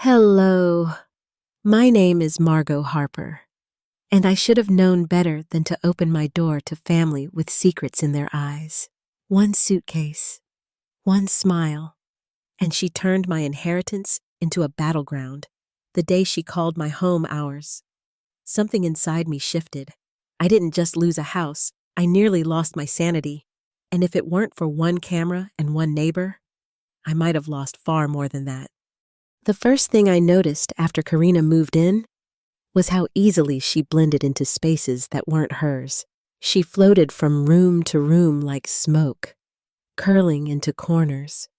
Hello, my name is Margot Harper, and I should have known better than to open my door to family with secrets in their eyes. One suitcase, one smile, and she turned my inheritance into a battleground. The day she called my home ours, something inside me shifted. I didn't just lose a house, I nearly lost my sanity, and if it weren't for one camera and one neighbor, I might have lost far more than that. The first thing I noticed after Karina moved in was how easily she blended into spaces that weren't hers. She floated from room to room like smoke, curling into corners,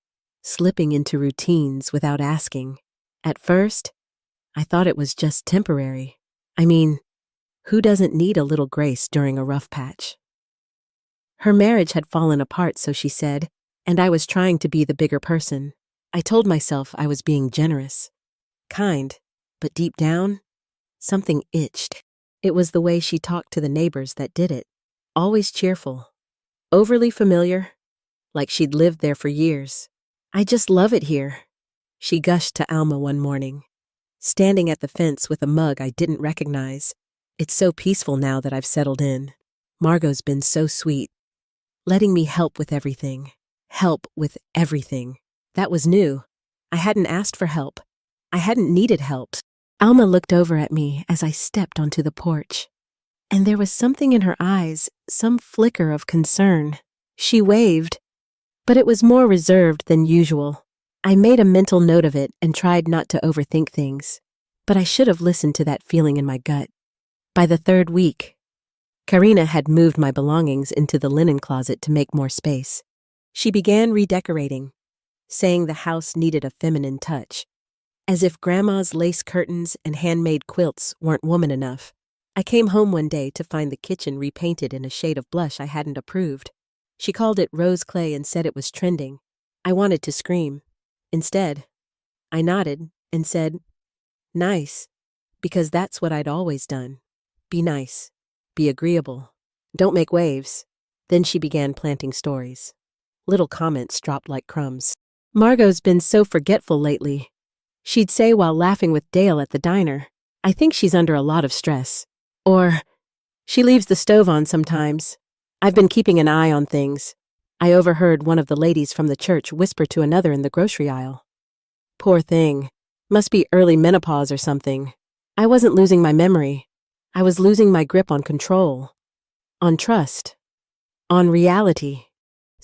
slipping into routines without asking. At first, I thought it was just temporary. I mean, who doesn't need a little grace during a rough patch? Her marriage had fallen apart, so she said, and I was trying to be the bigger person. I told myself I was being generous, kind, but deep down, something itched. It was the way she talked to the neighbors that did it. Always cheerful, overly familiar, like she'd lived there for years. I just love it here, she gushed to Alma one morning, standing at the fence with a mug I didn't recognize. It's so peaceful now that I've settled in. Margot's been so sweet, letting me help with everything. Help with everything. That was new. I hadn't asked for help. I hadn't needed help. Alma looked over at me as I stepped onto the porch, and there was something in her eyes, some flicker of concern. She waved, but it was more reserved than usual. I made a mental note of it and tried not to overthink things, but I should have listened to that feeling in my gut. By the third week, Karina had moved my belongings into the linen closet to make more space. She began redecorating, saying the house needed a feminine touch, as if Grandma's lace curtains and handmade quilts weren't woman enough. I came home one day to find the kitchen repainted in a shade of blush I hadn't approved. She called it rose clay and said it was trending. I wanted to scream. Instead, I nodded and said, "Nice," because that's what I'd always done. Be nice. Be agreeable. Don't make waves. Then she began planting stories. Little comments dropped like crumbs. "Margot's been so forgetful lately," she'd say while laughing with Dale at the diner. "I think she's under a lot of stress." Or, "She leaves the stove on sometimes. I've been keeping an eye on things." I overheard one of the ladies from the church whisper to another in the grocery aisle. "Poor thing. Must be early menopause or something." I wasn't losing my memory. I was losing my grip on control, on trust, on reality.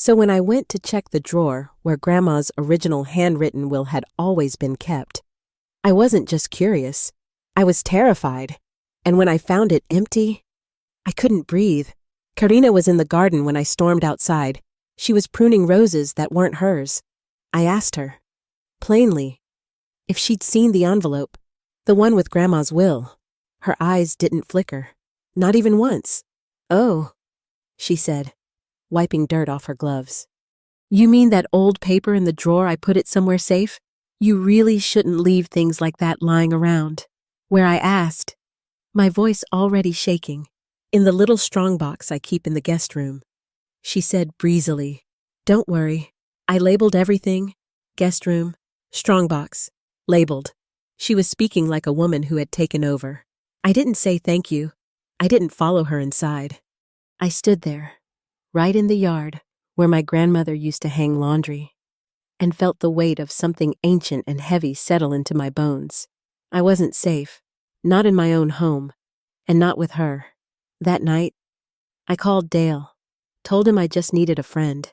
So when I went to check the drawer where Grandma's original handwritten will had always been kept, I wasn't just curious, I was terrified. And when I found it empty, I couldn't breathe. Karina was in the garden when I stormed outside. She was pruning roses that weren't hers. I asked her, plainly, if she'd seen the envelope, the one with Grandma's will. Her eyes didn't flicker, not even once. "Oh," she said, wiping dirt off her gloves. "You mean that old paper in the drawer I put it somewhere safe? You really shouldn't leave things like that lying around." Where I asked, my voice already shaking, "In the little strongbox I keep in the guest room." She said breezily, "Don't worry. I labeled everything. Guest room, strongbox, labeled." She was speaking like a woman who had taken over. I didn't say thank you. I didn't follow her inside. I stood there, right in the yard where my grandmother used to hang laundry, and felt the weight of something ancient and heavy settle into my bones. I wasn't safe, not in my own home, and not with her. That night, I called Dale, told him I just needed a friend.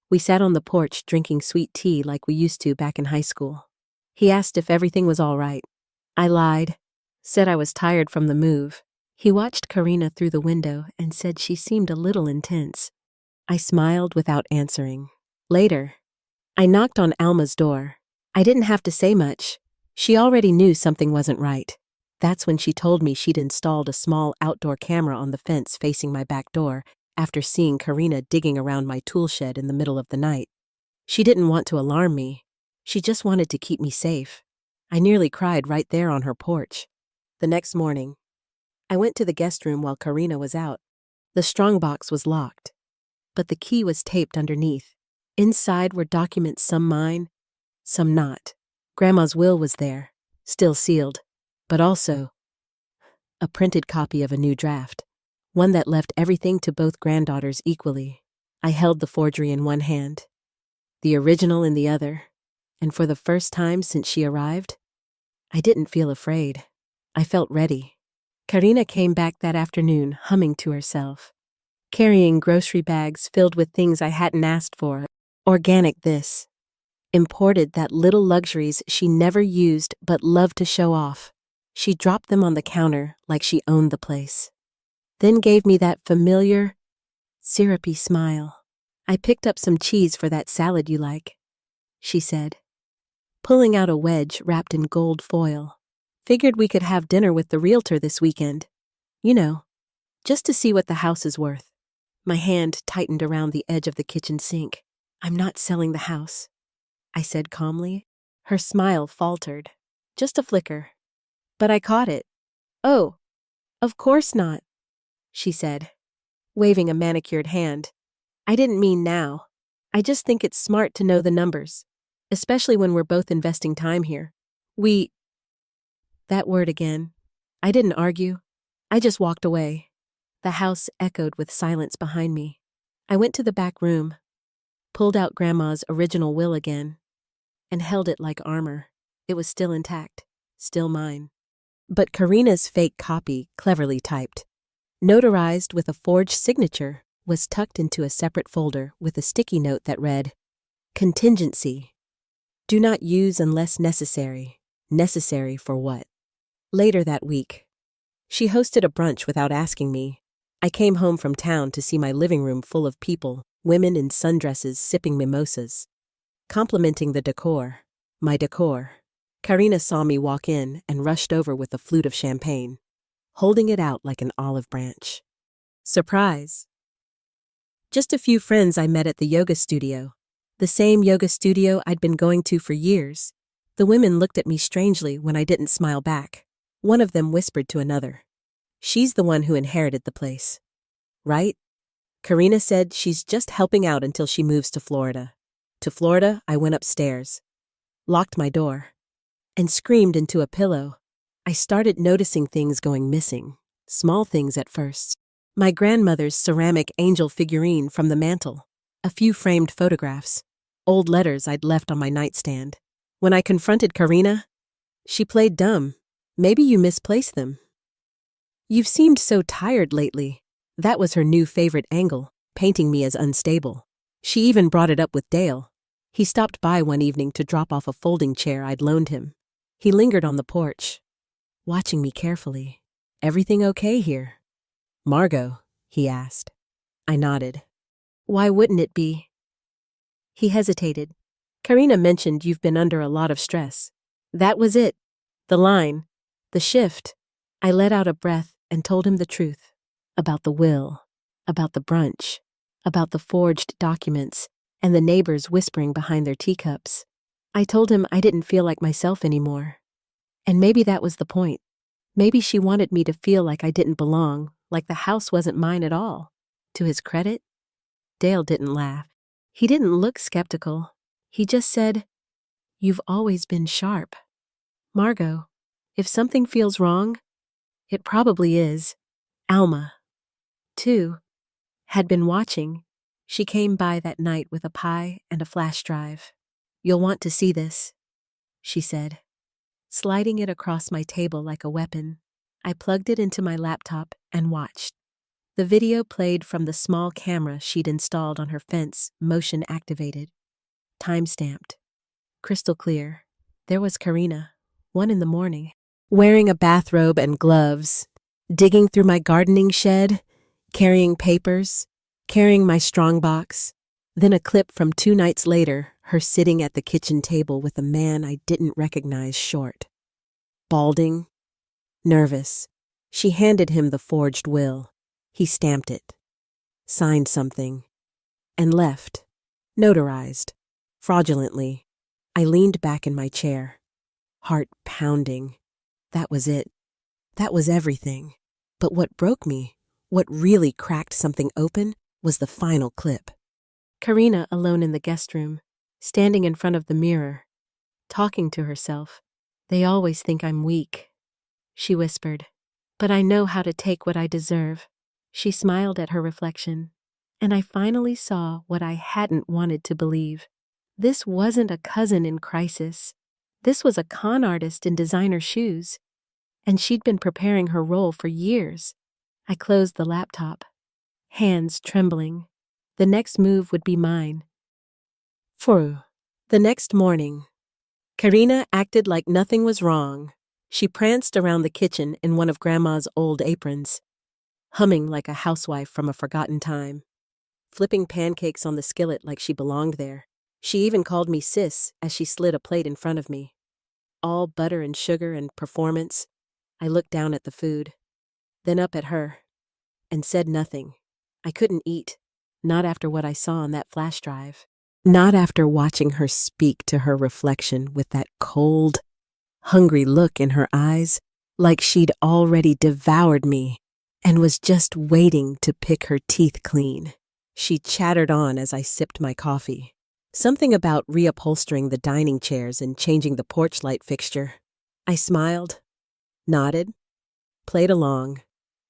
We sat on the porch drinking sweet tea like we used to back in high school. He asked if everything was all right. I lied, said I was tired from the move. He watched Karina through the window and said she seemed a little intense. I smiled without answering. Later, I knocked on Alma's door. I didn't have to say much. She already knew something wasn't right. That's when she told me she'd installed a small outdoor camera on the fence facing my back door after seeing Karina digging around my tool shed in the middle of the night. She didn't want to alarm me. She just wanted to keep me safe. I nearly cried right there on her porch. The next morning, I went to the guest room while Karina was out. The strongbox was locked, but the key was taped underneath. Inside were documents, some mine, some not. Grandma's will was there, still sealed, but also a printed copy of a new draft, one that left everything to both granddaughters equally. I held the forgery in one hand, the original in the other, and for the first time since she arrived, I didn't feel afraid. I felt ready. Karina came back that afternoon, humming to herself, carrying grocery bags filled with things I hadn't asked for. Organic this, imported that, little luxuries she never used but loved to show off. She dropped them on the counter like she owned the place, then gave me that familiar, syrupy smile. "I picked up some cheese for that salad you like," she said, pulling out a wedge wrapped in gold foil. "Figured we could have dinner with the realtor this weekend. You know, just to see what the house is worth." My hand tightened around the edge of the kitchen sink. "I'm not selling the house," I said calmly. Her smile faltered, just a flicker. But I caught it. "Oh, of course not," she said, waving a manicured hand. "I didn't mean now. I just think it's smart to know the numbers, especially when we're both investing time here. That word again. I didn't argue. I just walked away. The house echoed with silence behind me. I went to the back room, pulled out Grandma's original will again, and held it like armor. It was still intact, still mine. But Karina's fake copy, cleverly typed, notarized with a forged signature, was tucked into a separate folder with a sticky note that read, "Contingency. Do not use unless necessary. Necessary for what?" Later that week, she hosted a brunch without asking me. I came home from town to see my living room full of people, women in sundresses sipping mimosas, complimenting the decor, my decor. Karina saw me walk in and rushed over with a flute of champagne, holding it out like an olive branch. Surprise! Just a few friends I met at the yoga studio, the same yoga studio I'd been going to for years. The women looked at me strangely when I didn't smile back. One of them whispered to another, "She's the one who inherited the place, right? Karina said she's just helping out until she moves to Florida." To Florida, I went upstairs, locked my door, and screamed into a pillow. I started noticing things going missing, small things at first. My grandmother's ceramic angel figurine from the mantel, a few framed photographs, old letters I'd left on my nightstand. When I confronted Karina, she played dumb. "Maybe you misplaced them. You've seemed so tired lately." That was her new favorite angle, painting me as unstable. She even brought it up with Dale. He stopped by one evening to drop off a folding chair I'd loaned him. He lingered on the porch, watching me carefully. "Everything okay here?" "Margot?" he asked. I nodded. "Why wouldn't it be?" He hesitated. "Karina mentioned you've been under a lot of stress." That was it. The line. The shift. I let out a breath and told him the truth. About the will. About the brunch. About the forged documents and the neighbors whispering behind their teacups. I told him I didn't feel like myself anymore. And maybe that was the point. Maybe she wanted me to feel like I didn't belong, like the house wasn't mine at all. To his credit, Dale didn't laugh. He didn't look skeptical. He just said, "You've always been sharp. Margot, if something feels wrong, it probably is." Alma, too, had been watching. She came by that night with a pie and a flash drive. "You'll want to see this," she said, sliding it across my table like a weapon. I plugged it into my laptop and watched. The video played from the small camera she'd installed on her fence, motion activated, time-stamped, crystal clear. There was Karina, 1 in the morning, wearing a bathrobe and gloves, digging through my gardening shed, carrying papers, carrying my strongbox. Then a clip from 2 nights later, her sitting at the kitchen table with a man I didn't recognize, short, balding, nervous. She handed him the forged will. He stamped it, signed something, and left, notarized, fraudulently. I leaned back in my chair, heart pounding. That was it. That was everything. But what broke me, what really cracked something open, was the final clip. Karina alone in the guest room, standing in front of the mirror, talking to herself, They always think I'm weak, she whispered. But I know how to take what I deserve. She smiled at her reflection, and I finally saw what I hadn't wanted to believe. This wasn't a cousin in crisis. This was a con artist in designer shoes, and she'd been preparing her role for years. I closed the laptop, hands trembling. The next move would be mine. Phew. The next morning, Karina acted like nothing was wrong. She pranced around the kitchen in one of Grandma's old aprons, humming like a housewife from a forgotten time, flipping pancakes on the skillet like she belonged there. She even called me sis as she slid a plate in front of me. All butter and sugar and performance. I looked down at the food, then up at her, and said nothing. I couldn't eat, not after what I saw on that flash drive. Not after watching her speak to her reflection with that cold, hungry look in her eyes, like she'd already devoured me and was just waiting to pick her teeth clean. She chattered on as I sipped my coffee. Something about reupholstering the dining chairs and changing the porch light fixture. I smiled, nodded, played along.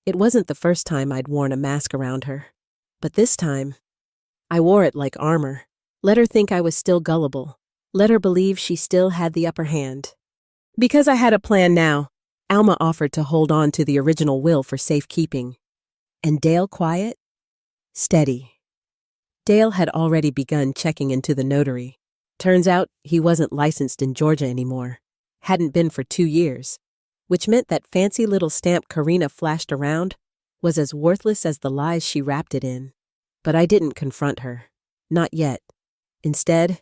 It wasn't the first time I'd worn a mask around her, but this time, I wore it like armor. Let her think I was still gullible. Let her believe she still had the upper hand. Because I had a plan now, Alma offered to hold on to the original will for safekeeping. And Dale quiet? Steady. Dale had already begun checking into the notary. Turns out he wasn't licensed in Georgia anymore. Hadn't been for 2 years, which meant that fancy little stamp Karina flashed around was as worthless as the lies she wrapped it in. But I didn't confront her. Not yet. Instead,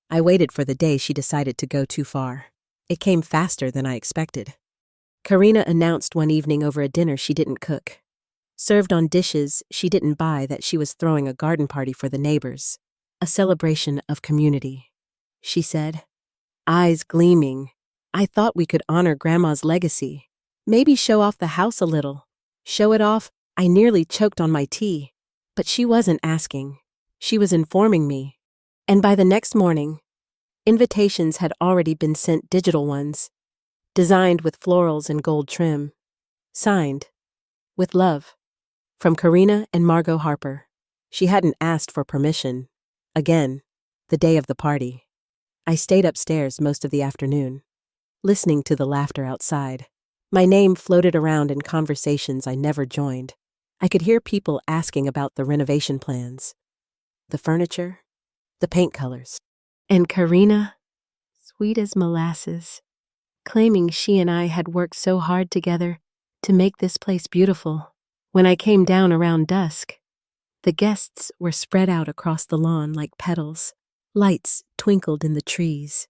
I waited for the day she decided to go too far. It came faster than I expected. Karina announced one evening over a dinner she didn't cook. Served on dishes she didn't buy that she was throwing a garden party for the neighbors. A celebration of community. She said, eyes gleaming, I thought we could honor Grandma's legacy. Maybe show off the house a little. Show it off. I nearly choked on my tea. But she wasn't asking. She was informing me. And by the next morning, invitations had already been sent, digital ones, designed with florals and gold trim. Signed, with love, from Karina and Margot Harper. She hadn't asked for permission. Again, the day of the party. I stayed upstairs most of the afternoon, listening to the laughter outside. My name floated around in conversations I never joined. I could hear people asking about the renovation plans, the furniture, the paint colors. And Karina, sweet as molasses, claiming she and I had worked so hard together to make this place beautiful. When I came down around dusk, the guests were spread out across the lawn like petals. Lights twinkled in the trees,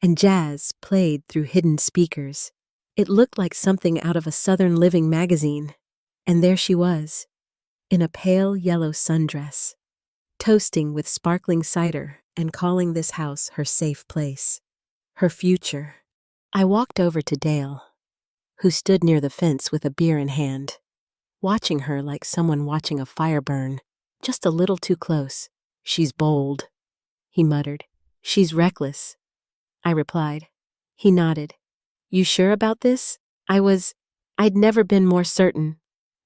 and jazz played through hidden speakers. It looked like something out of a Southern Living magazine. And there she was, in a pale yellow sundress, toasting with sparkling cider and calling this house her safe place, her future. I walked over to Dale, who stood near the fence with a beer in hand, watching her like someone watching a fire burn, just a little too close. She's bold, he muttered. She's reckless, I replied. He nodded. You sure about this? I'd never been more certain.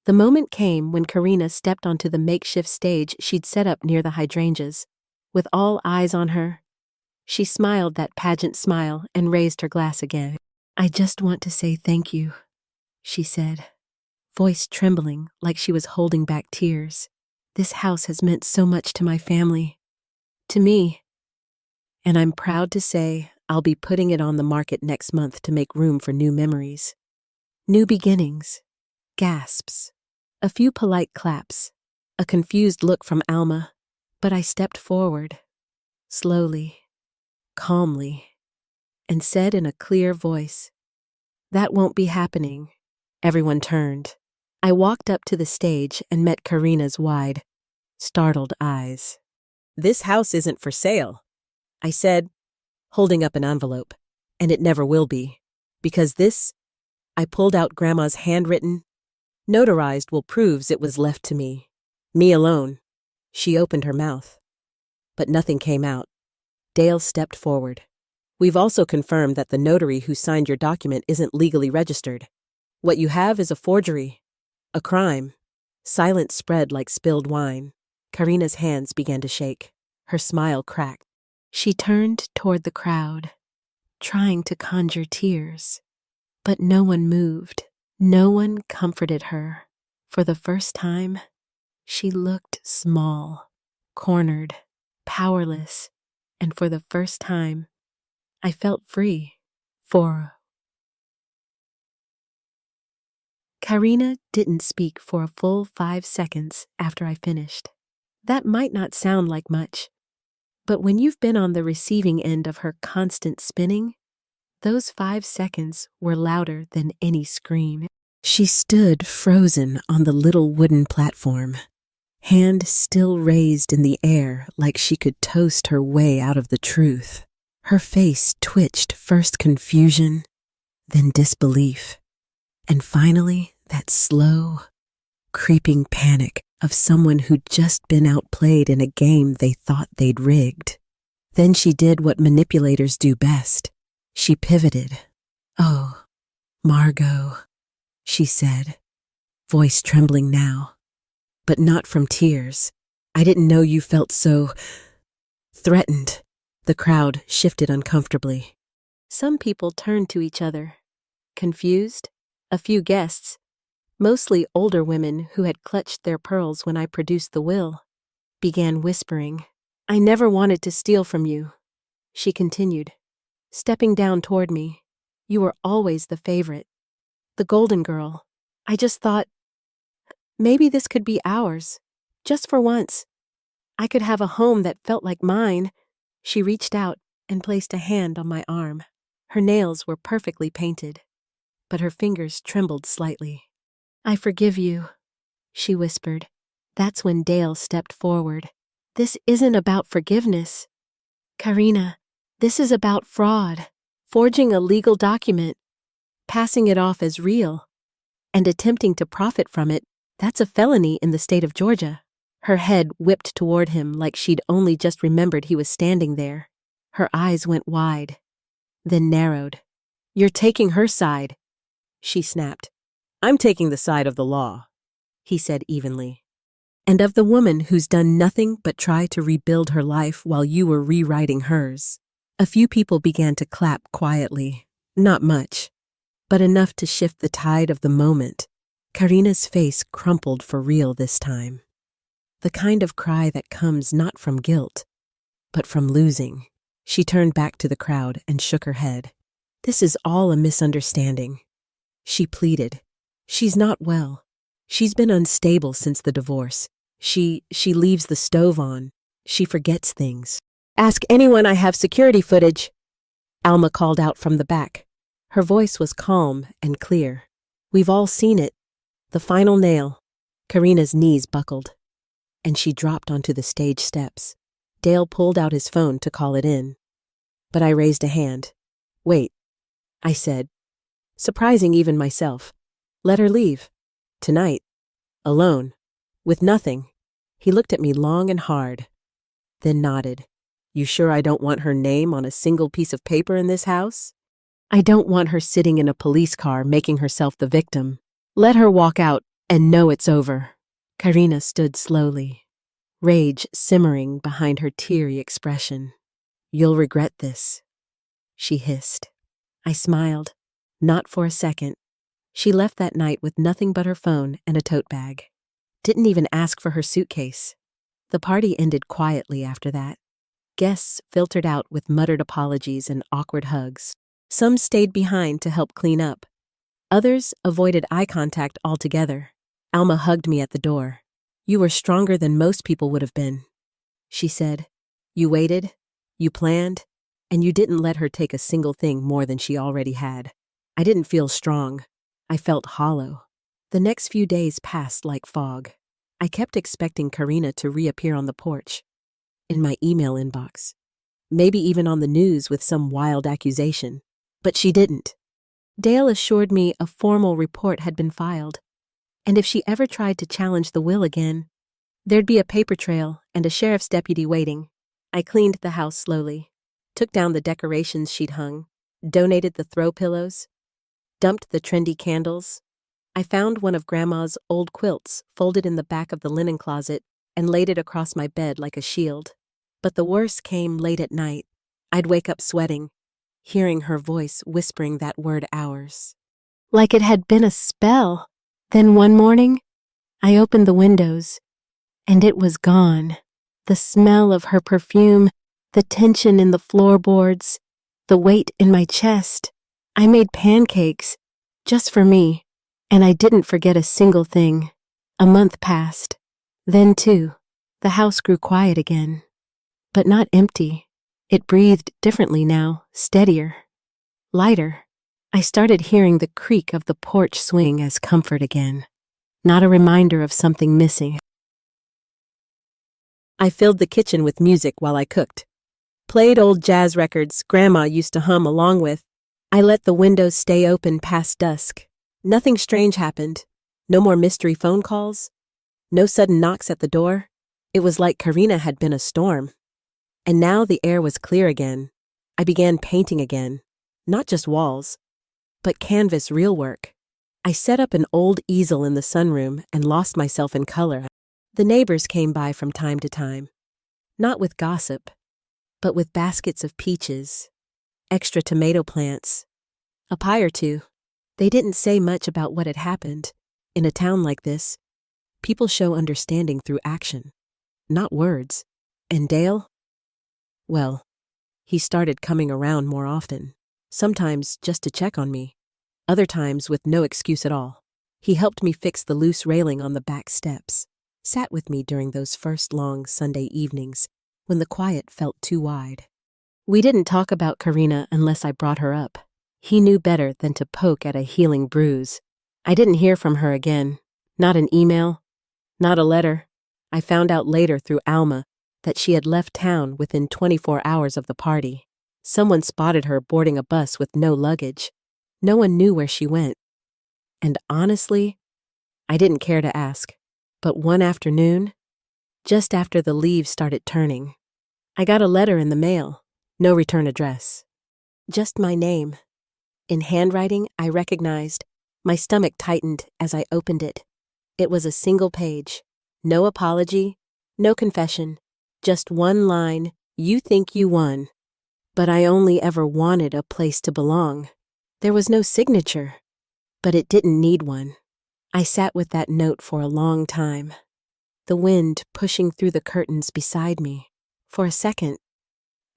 The moment came when Karina stepped onto the makeshift stage she'd set up near the hydrangeas, with all eyes on her. She smiled that pageant smile and raised her glass again. I just want to say thank you, she said, voice trembling like she was holding back tears. This house has meant so much to my family, to me, and I'm proud to say I'll be putting it on the market next month to make room for new memories. New beginnings, gasps, a few polite claps, a confused look from Alma, but I stepped forward, slowly, calmly, and said in a clear voice, that won't be happening. Everyone turned. I walked up to the stage and met Karina's wide, startled eyes. This house isn't for sale, I said, holding up an envelope, and it never will be, because this, I pulled out Grandma's handwritten, notarized will proves it was left to me. Me alone. She opened her mouth, but nothing came out. Dale stepped forward. We've also confirmed that the notary who signed your document isn't legally registered. What you have is a forgery. A crime. Silence spread like spilled wine. Karina's hands began to shake. Her smile cracked. She turned toward the crowd, trying to conjure tears. But no one moved. No one comforted her. For the first time, she looked small, cornered, powerless, and for the first time, I felt free. Karina didn't speak for a full 5 seconds after I finished. That might not sound like much, but when you've been on the receiving end of her constant spinning, those 5 seconds were louder than any scream. She stood frozen on the little wooden platform, hand still raised in the air like she could toast her way out of the truth. Her face twitched, first confusion, then disbelief, and finally that slow, creeping panic of someone who'd just been outplayed in a game they thought they'd rigged. Then she did what manipulators do best. She pivoted. "Oh, Margot," she said, voice trembling now, but not from tears. "I didn't know you felt so threatened." The crowd shifted uncomfortably. Some people turned to each other, confused. A few guests, mostly older women who had clutched their pearls when I produced the will, began whispering. "I never wanted to steal from you," she continued, stepping down toward me. "You were always the favorite, the golden girl. I just thought, maybe this could be ours, just for once. I could have a home that felt like mine." She reached out and placed a hand on my arm. Her nails were perfectly painted, but her fingers trembled slightly. "I forgive you," she whispered. That's when Dale stepped forward. "This isn't about forgiveness, Karina. This is about fraud, forging a legal document, passing it off as real, and attempting to profit from it. That's a felony in the state of Georgia." Her head whipped toward him like she'd only just remembered he was standing there. Her eyes went wide, then narrowed. "You're taking her side," she snapped. "I'm taking the side of the law," he said evenly. "And of the woman who's done nothing but try to rebuild her life while you were rewriting hers." A few people began to clap quietly. Not much, but enough to shift the tide of the moment. Karina's face crumpled for real this time. The kind of cry that comes not from guilt, but from losing. She turned back to the crowd and shook her head. "This is all a misunderstanding," she pleaded. "She's not well. She's been unstable since the divorce. She leaves the stove on. She forgets things." "Ask anyone I have security footage," Alma called out from the back. Her voice was calm and clear. "We've all seen it. The final nail." Karina's knees buckled, and she dropped onto the stage steps. Dale pulled out his phone to call it in, but I raised a hand. "Wait," I said, surprising even myself. "Let her leave. Tonight. Alone. With nothing." He looked at me long and hard, then nodded. "You sure I don't want her name on a single piece of paper in this house?" "I don't want her sitting in a police car making herself the victim. Let her walk out and know it's over." Karina stood slowly, rage simmering behind her teary expression. "You'll regret this," she hissed. I smiled, not for a second. She left that night with nothing but her phone and a tote bag. Didn't even ask for her suitcase. The party ended quietly after that. Guests filtered out with muttered apologies and awkward hugs. Some stayed behind to help clean up. Others avoided eye contact altogether. Alma hugged me at the door. "You were stronger than most people would have been," she said. "You waited, you planned, and you didn't let her take a single thing more than she already had." I didn't feel strong. I felt hollow. The next few days passed like fog. I kept expecting Karina to reappear on the porch, in my email inbox, maybe even on the news with some wild accusation. But she didn't. Dale assured me a formal report had been filed, and if she ever tried to challenge the will again, there'd be a paper trail and a sheriff's deputy waiting. I cleaned the house slowly. took down the decorations she'd hung, donated the throw pillows, dumped the trendy candles. I found one of Grandma's old quilts folded in the back of the linen closet and laid it across my bed like a shield. But the worst came late at night. I'd wake up sweating, hearing her voice whispering that word hours. Like it had been a spell. Then one morning, I opened the windows, and it was gone. The smell of her perfume, the tension in the floorboards, the weight in my chest. I made pancakes, just for me, and I didn't forget a single thing. A month passed. Then, too, the house grew quiet again. But not empty. It breathed differently now, steadier, lighter. I started hearing the creak of the porch swing as comfort again, not a reminder of something missing. I filled the kitchen with music while I cooked. Played old jazz records Grandma used to hum along with. I let the windows stay open past dusk. Nothing strange happened. No more mystery phone calls. No sudden knocks at the door. It was like Karina had been a storm. And now the air was clear again. I began painting again. Not just walls, but canvas real work. I set up an old easel in the sunroom and lost myself in color. The neighbors came by from time to time. Not with gossip, but with baskets of peaches, extra tomato plants, a pie or two. They didn't say much about what had happened. In a town like this, people show understanding through action, not words. And Dale? Well, he started coming around more often, sometimes just to check on me, other times with no excuse at all. He helped me fix the loose railing on the back steps, sat with me during those first long Sunday evenings when the quiet felt too wide. We didn't talk about Karina unless I brought her up. He knew better than to poke at a healing bruise. I didn't hear from her again. Not an email, not a letter. I found out later through Alma that she had left town within 24 hours of the party. Someone spotted her boarding a bus with no luggage. No one knew where she went. And honestly, I didn't care to ask. But one afternoon, just after the leaves started turning, I got a letter in the mail. No return address. Just my name. In handwriting I recognized. My stomach tightened as I opened it. It was a single page. No apology, no confession. Just one line, "You think you won." But I only ever wanted a place to belong. There was no signature, but it didn't need one. I sat with that note for a long time, the wind pushing through the curtains beside me. For a second,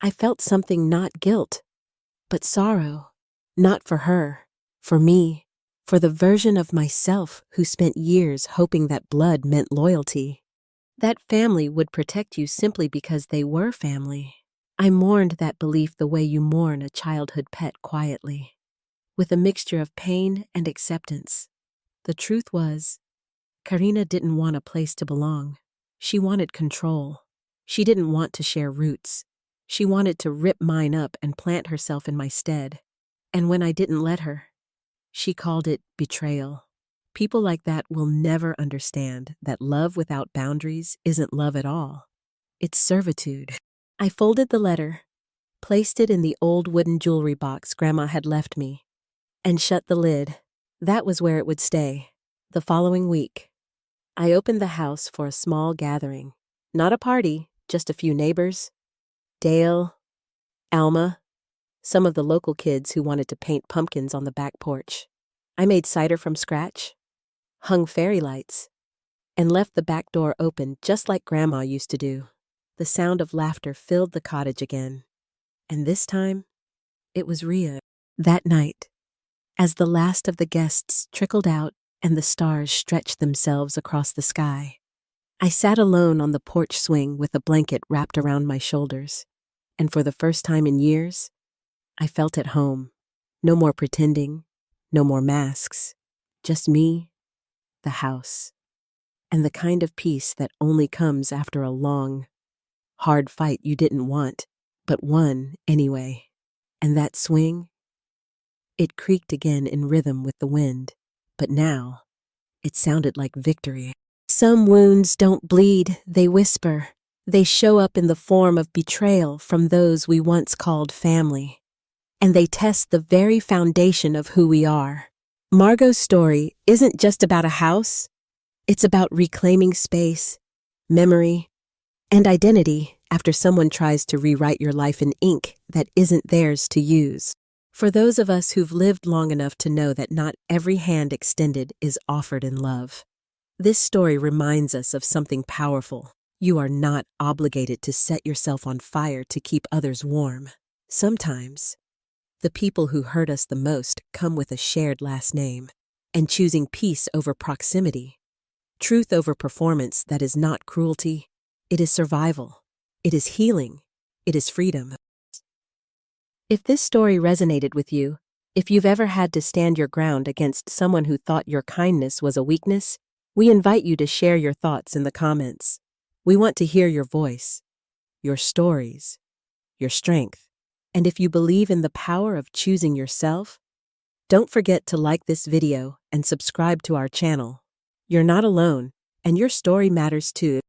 I felt something, not guilt, but sorrow. Not for her, for me, for the version of myself who spent years hoping that blood meant loyalty. That family would protect you simply because they were family. I mourned that belief the way you mourn a childhood pet quietly, with a mixture of pain and acceptance. The truth was, Karina didn't want a place to belong. She wanted control. She didn't want to share roots. She wanted to rip mine up and plant herself in my stead. And when I didn't let her, she called it betrayal. People like that will never understand that love without boundaries isn't love at all. It's servitude. I folded the letter, placed it in the old wooden jewelry box Grandma had left me, and shut the lid. That was where it would stay. The following week, I opened the house for a small gathering. Not a party, just a few neighbors. Dale, Alma, some of the local kids who wanted to paint pumpkins on the back porch. I made cider from scratch, hung fairy lights, and left the back door open just like Grandma used to do. The sound of laughter filled the cottage again. And this time, it was real. That night, as the last of the guests trickled out and the stars stretched themselves across the sky, I sat alone on the porch swing with a blanket wrapped around my shoulders. And for the first time in years, I felt at home. No more pretending, no more masks. Just me, the house, and the kind of peace that only comes after a long, hard fight you didn't want, but won anyway. And that swing, it creaked again in rhythm with the wind, but now it sounded like victory. Some wounds don't bleed, they whisper. They show up in the form of betrayal from those we once called family, and they test the very foundation of who we are. Margot's story isn't just about a house, it's about reclaiming space, memory, and identity after someone tries to rewrite your life in ink that isn't theirs to use. For those of us who've lived long enough to know that not every hand extended is offered in love, this story reminds us of something powerful. You are not obligated to set yourself on fire to keep others warm. Sometimes, the people who hurt us the most come with a shared last name, and choosing peace over proximity, truth over performance, that is not cruelty, it is survival, it is healing, it is freedom. If this story resonated with you, if you've ever had to stand your ground against someone who thought your kindness was a weakness, we invite you to share your thoughts in the comments. We want to hear your voice, your stories, your strength. And if you believe in the power of choosing yourself, don't forget to like this video and subscribe to our channel. You're not alone, and your story matters too.